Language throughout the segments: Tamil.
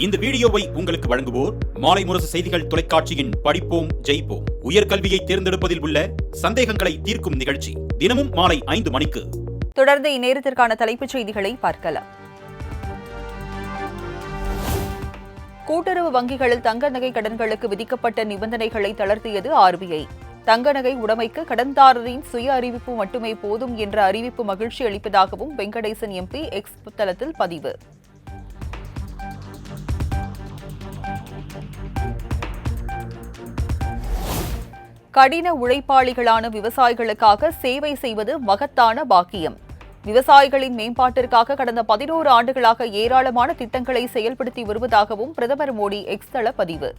இந்த வீடியோவை உங்களுக்கு வழங்குவோர் மாலை முரசு செய்திகள் தொலைக்காட்சியின் படிப்போம் ஜெயிப்போம் உயர்கல்வியை தேர்ந்தெடுப்பதில் உள்ள சந்தேகங்களை தீர்க்கும் நிகழ்ச்சி தினமும் மாலை 5 மணிக்கு. தொடர்ந்து இந்நேரத்திற்கான தலைப்புச் செய்திகளை பார்க்கலாம். கூட்டுறவு வங்கிகளில் தங்க நகை கடன்களுக்கு விதிக்கப்பட்ட நிபந்தனைகளை தளர்த்தியது RBI. தங்க நகை உடைமைக்கு கடன்தாரரின் சுய அறிவிப்பு மட்டுமே போதும் என்ற அறிவிப்பு மகிழ்ச்சி அளிப்பதாகவும் வெங்கடேசன் MP எக்ஸ் தளத்தில் பதிவு. கடின உழைப்பாளிகளான விவசாயிகளுக்காக சேவை செய்வது மகத்தான பாக்கியம். விவசாயிகளின் மேம்பாட்டிற்காக கடந்த 11 ஆண்டுகளாக ஏராளமான திட்டங்களை செயல்படுத்தி வருவதாகவும் பிரதமர் மோடி எக்ஸ் தள பதிவு.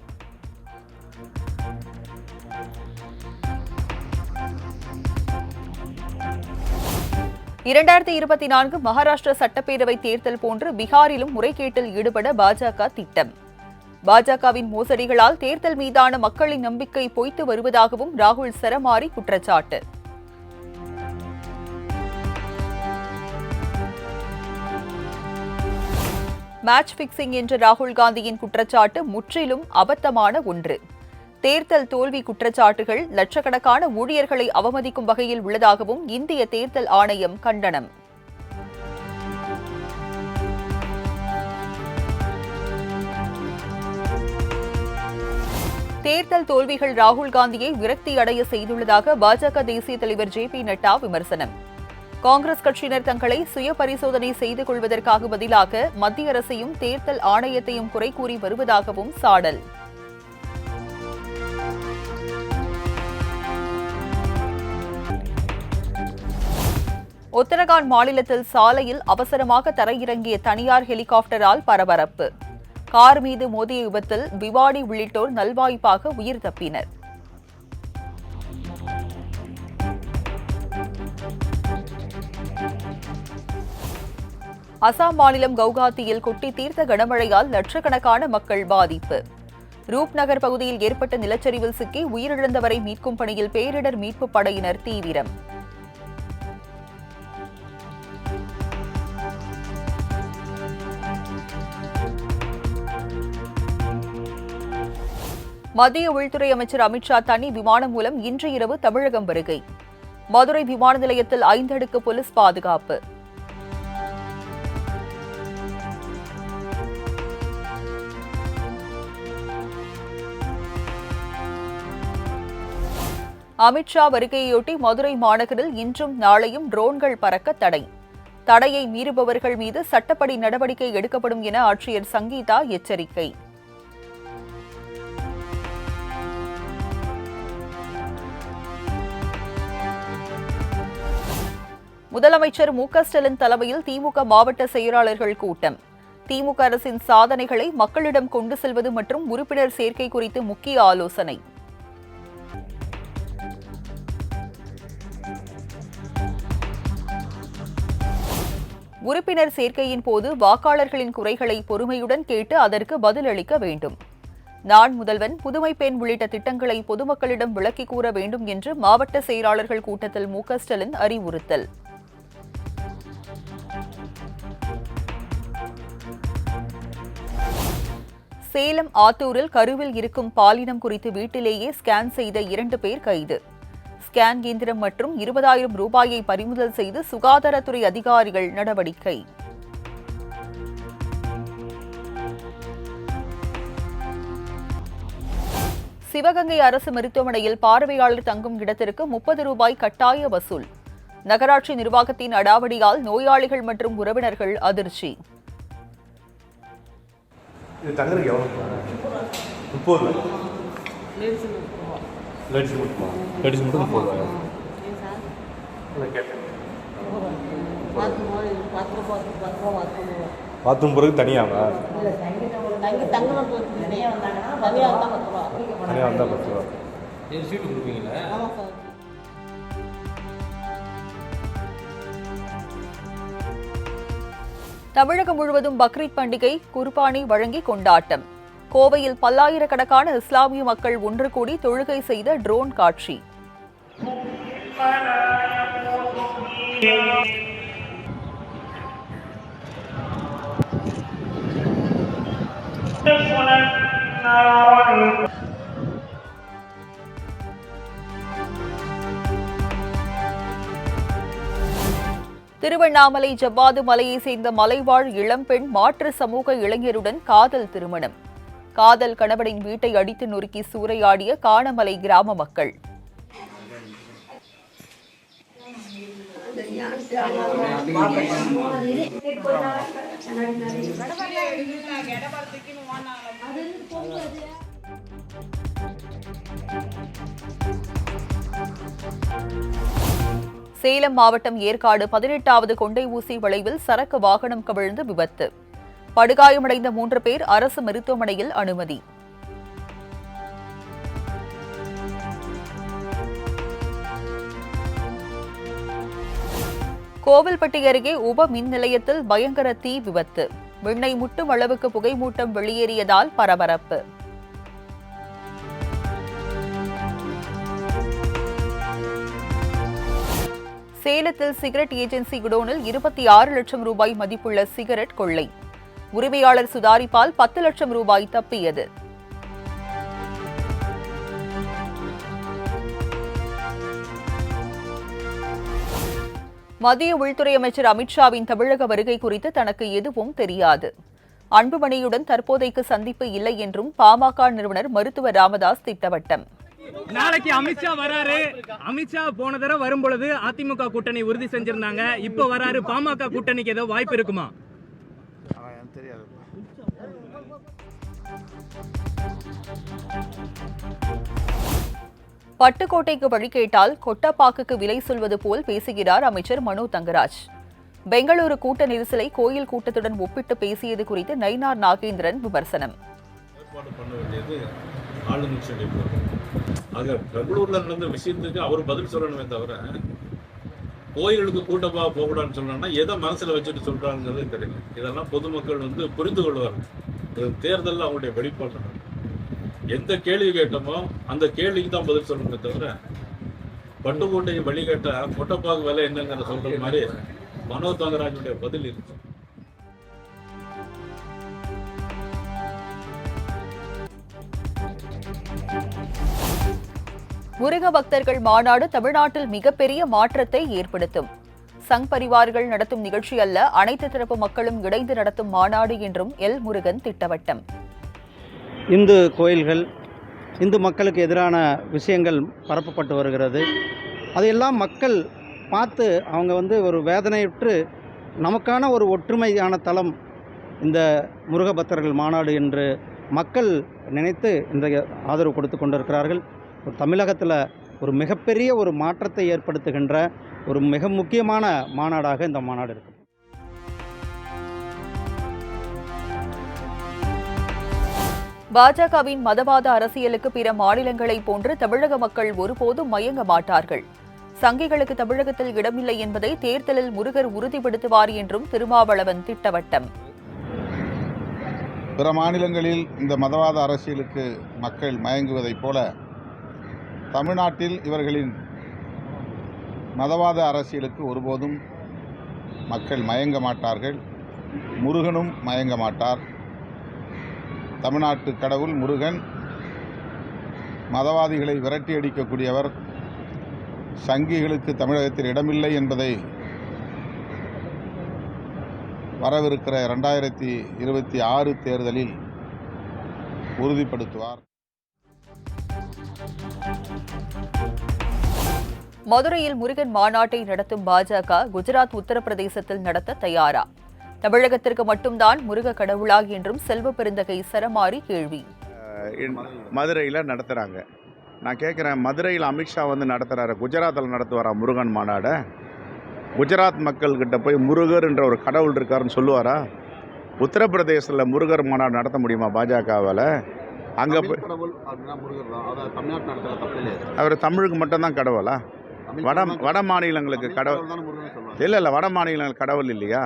(2024) மகாராஷ்டிரா சட்டப்பேரவை தேர்தல் போன்று பீகாரிலும் முறைகேட்டில் ஈடுபட பாஜக திட்டம். பாஜகவின் மோசடிகளால் தேர்தல் மீதான மக்களின் நம்பிக்கை பொய்த்து வருவதாகவும் ராகுல் சரமாரி குற்றச்சாட்டு. மேட்ச் பிக்சிங் என்ற ராகுல் காந்தியின் குற்றச்சாட்டு முற்றிலும் அபத்தமான ஒன்று. தேர்தல் தோல்வி குற்றச்சாட்டுகள் லட்சக்கணக்கான ஊழியர்களை அவமதிக்கும் வகையில் உள்ளதாகவும் இந்திய தேர்தல் ஆணையம் கண்டனம். தேர்தல் தோல்விகள் ராகுல் காந்தியை விரக்தி அடைய செய்துள்ளதாக பாஜக தேசிய தலைவர் JP நட்டா விமர்சனம். காங்கிரஸ் கட்சியினர் தங்களை சுய பரிசோதனை செய்து கொள்வதற்காக பதிலாக மத்திய அரசையும் தேர்தல் ஆணையத்தையும் குறை கூறி வருவதாகவும் சாடல். உத்தரகாண்ட் மாநிலத்தில் சாலையில் அவசரமாக தரையிறங்கிய தனியார் ஹெலிகாப்டரால் பரபரப்பு. கார் மீது மோதிய விபத்தில் விவாடி உள்ளிட்டோர் நல்வாய்ப்பாக உயிர் தப்பினர். அசாம் மாநிலம் கவுகாத்தியில் கொட்டி தீர்த்த கனமழையால் லட்சக்கணக்கான மக்கள் பாதிப்பு. ரூப்நகர் பகுதியில் ஏற்பட்ட நிலச்சரிவில் சிக்கி உயிரிழந்தவரை மீட்கும் பணியில் பேரிடர் மீட்புப் படையினர் தீவிரம். மத்திய உள்துறை அமைச்சர் அமித்ஷா தனி விமானம் மூலம் இன்று இரவு தமிழகம் வருகை. மதுரை விமான நிலையத்தில் 5 அடுக்கு போலீஸ் பாதுகாப்பு. அமித்ஷா வருகையொட்டி மதுரை மாநகரில் இன்றும் நாளையும் ட்ரோன்கள் பறக்க தடை. தடையை மீறுபவர்கள் மீது சட்டப்படி நடவடிக்கை எடுக்கப்படும் என ஆட்சியர் சங்கீதா எச்சரிக்கை. முதலமைச்சர் மு.க. ஸ்டாலின் தலைமையில் திமுக மாவட்ட செயலாளர்கள் கூட்டம். திமுக அரசின் சாதனைகளை மக்களிடம் கொண்டு செல்வது மற்றும் உறுப்பினர் சேர்க்கை குறித்து முக்கிய ஆலோசனை. உறுப்பினர் சேர்க்கையின் போது வாக்காளர்களின் குறைகளை பொறுமையுடன் கேட்டு அதற்கு பதிலளிக்க வேண்டும். நான் முதல்வன், புதுமை பெண் உள்ளிட்ட திட்டங்களை பொதுமக்களிடம் விளக்கி கூற வேண்டும் என்று மாவட்ட செயலாளர்கள் கூட்டத்தில் மு.க. ஸ்டாலின் அறிவுறுத்தல். சேலம் ஆத்தூரில் கருவில் இருக்கும் பாலினம் குறித்து வீட்டிலேயே ஸ்கேன் செய்த 2 பேர் கைது. ஸ்கேன் இயந்திரம் மற்றும் 20,000 ரூபாயை பறிமுதல் செய்து சுகாதாரத்துறை அதிகாரிகள் நடவடிக்கை. சிவகங்கை அரசு மருத்துவமனையில் பார்வையாளர் தங்கும் இடத்திற்கு 30 ரூபாய் கட்டாய வசூல். நகராட்சி நிர்வாகத்தின் அடாவடியால் நோயாளிகள் மற்றும் உறவினர்கள் அதிர்ச்சி. இது தங்கறதுக்கு எவ்வளோ? 30. லேடிஸ் மட்டும் 30 ரூபாயா? கேட்டேன். பாத்ரூம் போகிறதுக்கு தனியாவா? தனியாக வந்தால் 10 ரூபா. சீட்டு கொடுப்பீங்களா? தமிழகம் முழுவதும் பக்ரீத் பண்டிகை குர்பானி வழங்கி கொண்டாட்டம். கோவையில் பல்லாயிரக்கணக்கான இஸ்லாமிய மக்கள் ஒன்று கூடி தொழுகை செய்த ட்ரோன் காட்சி. திருவண்ணாமலை ஜவ்வாது மலையை சேர்ந்த மலைவாழ் இளம்பெண் மாற்று சமூக இளைஞருடன் காதல் திருமணம். காதல் கணவனின் வீட்டை அடித்து நொறுக்கி சூறையாடிய காணமலை கிராம மக்கள். சேலம் மாவட்டம் ஏற்காடு 18வது கொண்டை ஊசி வளைவில் சரக்கு வாகனம் கவிழ்ந்து விபத்து. படுகாயமடைந்த 3 பேர் அரசு மருத்துவமனையில் அனுமதி. கோவில்பட்டி அருகே உப மின் நிலையத்தில் பயங்கர தீ விபத்து. விண்ணை முட்டும் அளவுக்கு புகைமூட்டம் வெளியேறியதால் பரபரப்பு. சேலத்தில் சிகரெட் ஏஜென்சி குடோனில் 26 லட்சம் ரூபாய் மதிப்புள்ள சிகரெட் கொள்ளை. உரிமையாளர் சுதாரிப்பால் 10 லட்சம் ரூபாய் தப்பியது. மத்திய உள்துறை அமைச்சர் அமித்ஷாவின் தமிழக வருகை குறித்து தனக்கு எதுவும் தெரியாது. அன்புமணியுடன் தற்போதைக்கு சந்திப்பு இல்லை என்றும் பாமக நிறுவனர் மருத்துவர் ராமதாஸ் திட்டவட்டம். நாளைக்கு அமித்ஷா வராரு. அமித்ஷா போன தடவை வரும் பொழுது அதிமுக கூட்டணி உறுதி செஞ்சிருந்தாங்க. இப்ப வராரு. பாமக கூட்டணிக்கு ஏதோ வாய்ப்பு இருக்குமா? பட்டுக்கோட்டைக்கு வழி கேட்டால் கொட்டப்பாக்குக்கு விலை சொல்வது போல் பேசுகிறார் அமைச்சர் மனோ தங்கராஜ். பெங்களூரு கூட்ட நெரிசலை கோயில் கூட்டத்துடன் ஒப்பிட்டு பேசியது குறித்து நயினார் நாகேந்திரன் விமர்சனம். ஆக பெங்களூர்ல நடந்த விஷயத்துக்கு அவர் பதில் சொல்லணுமே தவிர கோயிலுக்கு கூட்டமாக போகக்கூடாதுன்னு சொல்றாங்கன்னா எதை மனசுல வச்சுட்டு சொல்றாங்கிறது தெரியல. இதெல்லாம் பொதுமக்கள் புரிந்து கொள்வார்கள். தேர்தலில் அவங்களுடைய வெளிப்பாடு எந்த கேள்வி கேட்டோமோ அந்த கேள்விக்கு தான் பதில் சொல்லணுமே தவிர பட்டுக்கோட்டையை வழி கேட்டா கொட்டப்பாக்கு விலை என்னங்கிற சொல்ற மாதிரி மனோ தங்கராஜுடைய பதில் இருக்கு. முருக பக்தர்கள் மாநாடு தமிழ்நாட்டில் மிகப்பெரிய மாற்றத்தை ஏற்படுத்தும். சங் பரிவார்கள் நடத்தும் நிகழ்ச்சி அல்ல, அனைத்து தரப்பு மக்களும் இணைந்து நடத்தும் மாநாடு என்றும் எல் முருகன் திட்டவட்டம். இந்து கோயில்கள், இந்து மக்களுக்கு எதிரான விஷயங்கள் பரப்பப்பட்டு வருகிறது. அதையெல்லாம் மக்கள் பார்த்து அவங்க ஒரு வேதனையுற்று நமக்கான ஒரு ஒற்றுமையான தளம் இந்த முருக பக்தர்கள் மாநாடு என்று மக்கள் நினைத்து இந்த ஆதரவு கொடுத்து கொண்டிருக்கிறார்கள். தமிழகத்தில் ஒரு மிகப்பெரிய ஒரு மாற்றத்தை ஏற்படுத்துகின்ற ஒரு மிக முக்கியமான மாநாடாக இந்த மாநாடு இருக்குது. பாஜகவின் மதவாத அரசியலுக்கு பிற மாநிலங்களைப் போன்று தமிழக மக்கள் ஒருபோதும் மயங்க மாட்டார்கள். சங்கிகளுக்கு தமிழகத்தில் இடமில்லை என்பதை தேர்தலில் முருகர் உறுதிப்படுத்துவார் என்றும் திருமாவளவன் திட்டவட்டம். பிற மாநிலங்களில் இந்த மதவாத அரசியலுக்கு மக்கள் மயங்குவதைப் போல தமிழ்நாட்டில் இவர்களின் மதவாத அரசியலுக்கு ஒருபோதும் மக்கள் மயங்க மாட்டார்கள். முருகனும் மயங்க மாட்டார். தமிழ்நாட்டு கடவுள் முருகன் மதவாதிகளை விரட்டி அடிக்கக்கூடியவர். சங்கிகளுக்கு தமிழகத்தில் இடமில்லை என்பதை வரவிருக்கிற 2026 தேர்தலில் உறுதிப்படுத்துவார். மதுரையில் முருகன் மாநாட்டை நடத்தும் பாஜக குஜராத், உத்தரப்பிரதேசத்தில் நடத்த தயாரா? தமிழகத்திற்கு மட்டும்தான் முருக கடவுளா என்றும் செல்வ பெருந்தகை சரமாரி கேள்வி. மதுரையில் நடத்துகிறாங்க. நான் கேட்குறேன், மதுரையில் அமித்ஷா நடத்துகிறாரு, குஜராத்தில் நடத்துவாரா முருகன் மாநாடை? குஜராத் மக்கள்கிட்ட போய் முருகர் என்ற ஒரு கடவுள் இருக்காருன்னு சொல்லுவாரா? உத்தரப்பிரதேசத்தில் முருகர் மாநாடு நடத்த முடியுமா பாஜகவால்? அங்கே போய் அவர் தமிழுக்கு மட்டும்தான் கடவுளா? வட மாநிலங்களுக்கு கடவுள் இல்லை, வட மாநிலங்களுக்கு கடவுள் இல்லையா?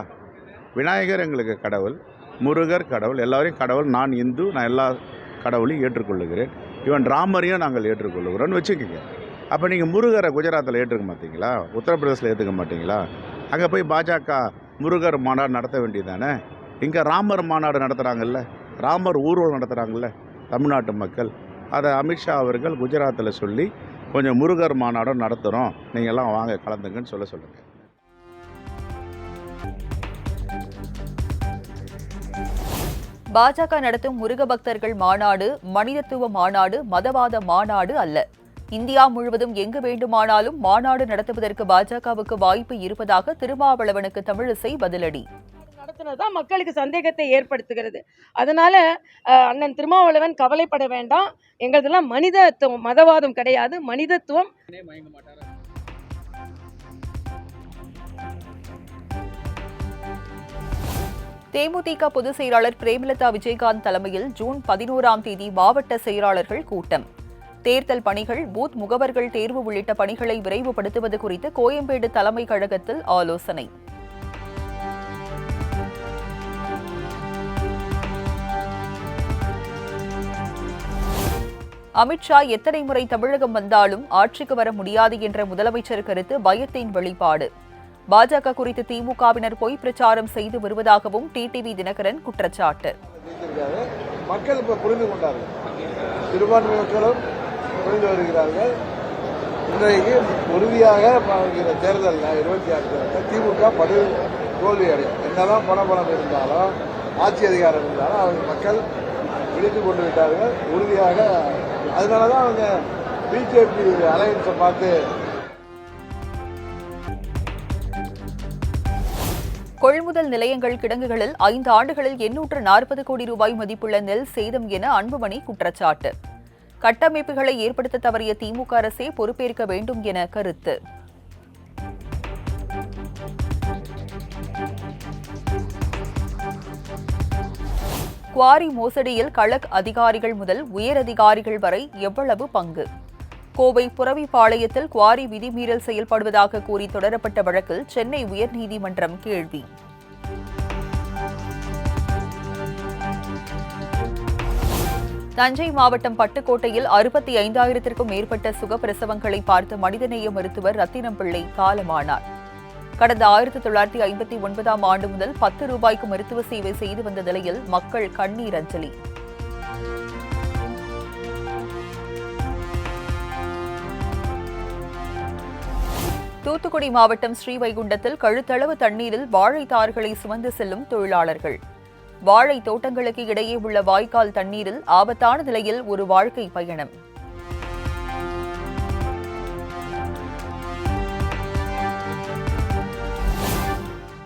விநாயகர் எங்களுக்கு கடவுள், முருகர் கடவுள், எல்லாரையும் கடவுள். நான் இந்து, நான் எல்லா கடவுளையும் ஏற்றுக்கொள்ளுகிறேன். இவன் ராமரையும் நாங்கள் ஏற்றுக்கொள்ளுகிறோன்னு வச்சுக்கோங்க. அப்போ நீங்கள் முருகரை குஜராத்தில் ஏற்றுக்க மாட்டீங்களா? உத்தரப்பிரதேசில் ஏற்றுக்க மாட்டீங்களா? அங்கே போய் பாஜக முருகர் மாநாடு நடத்த வேண்டியதானே? இங்கே ராமர் மாநாடு நடத்துகிறாங்கல்ல, ராமர் ஊர்வலம் நடத்துகிறாங்கல்ல தமிழ்நாட்டு மக்கள், அதை அமித்ஷா அவர்கள் குஜராத்தில் சொல்லி கொஞ்சம் முருகர் மாநாடும் நடத்துகிறோம், நீங்கள்லாம் வாங்க கலந்துங்கன்னு சொல்லுங்கள். பாஜக நடத்தும் முருக பக்தர்கள் மாநாடு மனிதத்துவ மாநாடு, மதவாத மாநாடு அல்ல. இந்தியா முழுவதும் எங்கு வேண்டுமானாலும் மாநாடு நடத்துவதற்கு பாஜகவுக்கு வாய்ப்பு இருப்பதாக திருமாவளவனுக்கு தமிழிசை பதிலடி. நடத்துனதுதான் மக்களுக்கு சந்தேகத்தை ஏற்படுத்துகிறது. அதனால அண்ணன் திருமாவளவன் கவலைப்பட வேண்டாம். எங்களதெல்லாம் மனிதத்துவம், மதவாதம் கிடையாது, மனிதத்துவம். தேமுதிக பொதுச் செயலாளர் பிரேமலதா விஜயகாந்த் தலைமையில் ஜூன் 11ஆம் தேதி மாவட்ட செயலாளர்கள் கூட்டம். தேர்தல் பணிகள், பூத் முகவர்கள் தேர்வு உள்ளிட்ட பணிகளை விரைவுபடுத்துவது குறித்து கோயம்பேடு தலைமை கழகத்தில் ஆலோசனை. அமித்ஷா எத்தனை முறை தமிழகம் வந்தாலும் ஆட்சிக்கு வர முடியாது என்ற முதலமைச்சர் கருத்து பயத்தின் வெளிப்பாடு. பாஜக குறித்து திமுகவினர் பொய் பிரச்சாரம் செய்து வருவதாகவும் டிடிவி தினகரன் குற்றச்சாட்டு. மக்கள் இப்ப புரிந்து கொண்டார்கள், சிறுபான்மை மக்களும் புரிந்து வருகிறார்கள். இன்றைக்கு உறுதியாக தேர்தலில் 26 திமுக படு தோல்வி அடையும். என்னதான் பணம் இருந்தாலும் ஆட்சி அதிகாரம் இருந்தாலும் அவங்க மக்கள் விழித்துக் கொண்டு விட்டார்கள் உறுதியாக. அதனாலதான் அவங்க பிஜேபி அலையன்ஸை பார்த்து. கொள்முதல் நிலையங்கள் கிடங்குகளில் 5 ஆண்டுகளில் 840 கோடி ரூபாய் மதிப்புள்ள நெல் சேதம் என அன்புமணி குற்றச்சாட்டு. கட்டமைப்புகளை ஏற்படுத்த தவறிய திமுக அரசே பொறுப்பேற்க வேண்டும் என கருத்து. குவாரி மோசடியில் கழக் அதிகாரிகள் முதல் உயரதிகாரிகள் வரை எவ்வளவு பங்கு? கோவை புரவிப்பாளையத்தில் குவாரி விதிமீறல் செயல்படுவதாக கூறி தொடரப்பட்ட வழக்கில் சென்னை உயர்நீதிமன்றம் கேள்வி. தஞ்சை மாவட்டம் பட்டுக்கோட்டையில் 65,000க்கும் மேற்பட்ட சுகப்பிரசவங்களை பார்த்த மனிதநேய மருத்துவர் ரத்தினம் பிள்ளை காலமானார். கடந்த 1959ஆம் ஆண்டு முதல் 10 ரூபாய்க்கு மருத்துவ சேவை செய்து வந்த நிலையில் மக்கள் கண்ணீர் அஞ்சலி. தூத்துக்குடி மாவட்டம் ஸ்ரீவைகுண்டத்தில் கழுத்தளவு தண்ணீரில் வாழைத்தார்களை சுமந்து செல்லும் தொழிலாளர்கள். வாழை தோட்டங்களுக்கு இடையே உள்ள வாய்க்கால் தண்ணீரில் ஆபத்தான நிலையில் ஒரு வாழ்க்கை பயணம்.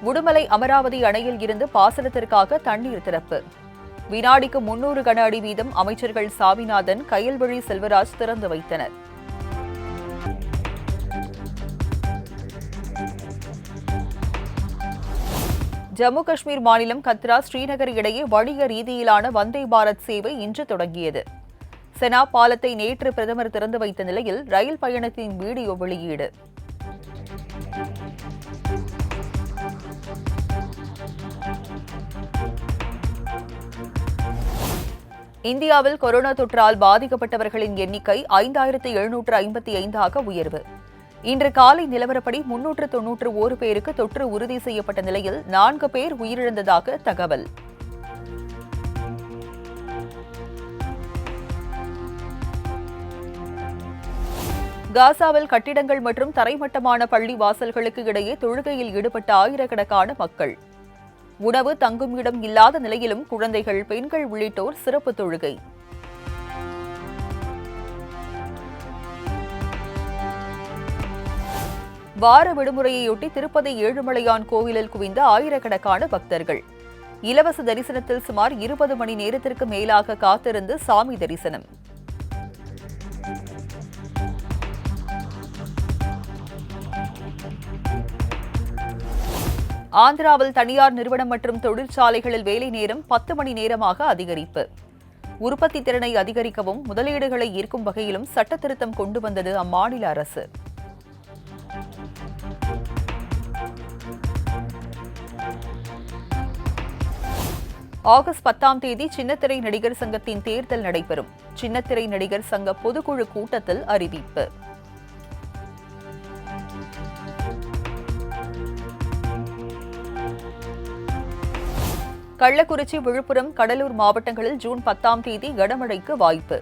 உடுமலை அமராவதி அணையில் இருந்து பாசனத்திற்காக தண்ணீர் திறப்பு. வினாடிக்கு 300 கன அடி வீதம் அமைச்சர்கள் சாமிநாதன், கயல்விழி செல்வராஜ் திறந்து வைத்தனர். ஜம்மு காஷ்மீர் மாநிலம் கத்ரா ஸ்ரீநகர் இடையே வணிக ரீதியிலான வந்தே பாரத் சேவை இன்று தொடங்கியது. செனா பாலத்தை நேற்று பிரதமர் திறந்து வைத்த நிலையில் ரயில் பயணத்தின் வீடியோ வெளியீடு. இந்தியாவில் கொரோனா தொற்றால் பாதிக்கப்பட்டவர்களின் எண்ணிக்கை 5,755ஆக உயர்வு. இன்று காலை நிலவரப்படி 391 பேருக்கு தொற்று உறுதி செய்யப்பட்ட நிலையில் 4 பேர் உயிரிழந்ததாக தகவல். காசாவில் கட்டிடங்கள் மற்றும் தரைமட்டமான பள்ளி வாசல்களுக்கு இடையே தொழுகையில் ஈடுபட்ட ஆயிரக்கணக்கான மக்கள். உணவு, தங்கும் இடம் இல்லாத நிலையிலும் குழந்தைகள், பெண்கள் உள்ளிட்டோர் சிறப்பு தொழுகை. வார விடுமுறையொட்டி திருப்பதி ஏழுமலையான் கோவிலில் குவிந்த ஆயிரக்கணக்கான பக்தர்கள். இலவச தரிசனத்தில் சுமார் 20 மணி நேரத்திற்கு மேலாக காத்திருந்து சாமி தரிசனம். ஆந்திராவில் தனியார் நிறுவனம் மற்றும் தொழிற்சாலைகளில் வேலை நேரம் 10 மணி நேரமாக அதிகரிப்பு. உற்பத்தி திறனை அதிகரிக்கவும் முதலீடுகளை ஈர்க்கும் வகையிலும் சட்டத்திருத்தம் கொண்டு வந்தது அம்மாநில அரசு. ஆகஸ்ட் 10ஆம் தேதி சின்னத்திரை நடிகர் சங்கத்தின் தேர்தல் நடைபெறும். சின்னத்திரை நடிகர் சங்க பொதுக்குழு கூட்டத்தில் அறிவிப்பு. கள்ளக்குறிச்சி, விழுப்புரம், கடலூர் மாவட்டங்களில் ஜூன் 10ஆம் தேதி கனமழைக்கு வாய்ப்பு.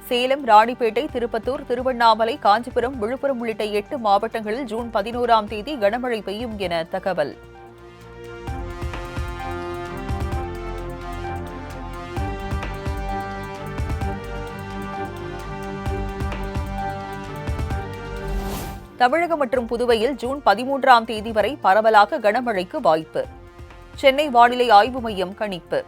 சேலம், ராணிப்பேட்டை, திருப்பத்தூர், திருவண்ணாமலை, காஞ்சிபுரம், விழுப்புரம் உள்ளிட்ட 8 மாவட்டங்களில் ஜூன் 11ஆம் தேதி கனமழை பெய்யும் என தகவல். தமிழகம் மற்றும் புதுவையில் ஜூன் 13ஆம் தேதி வரை பரவலாக கனமழைக்கு வாய்ப்பு. சென்னை வானிலை ஆய்வு மையம் கணிப்பு.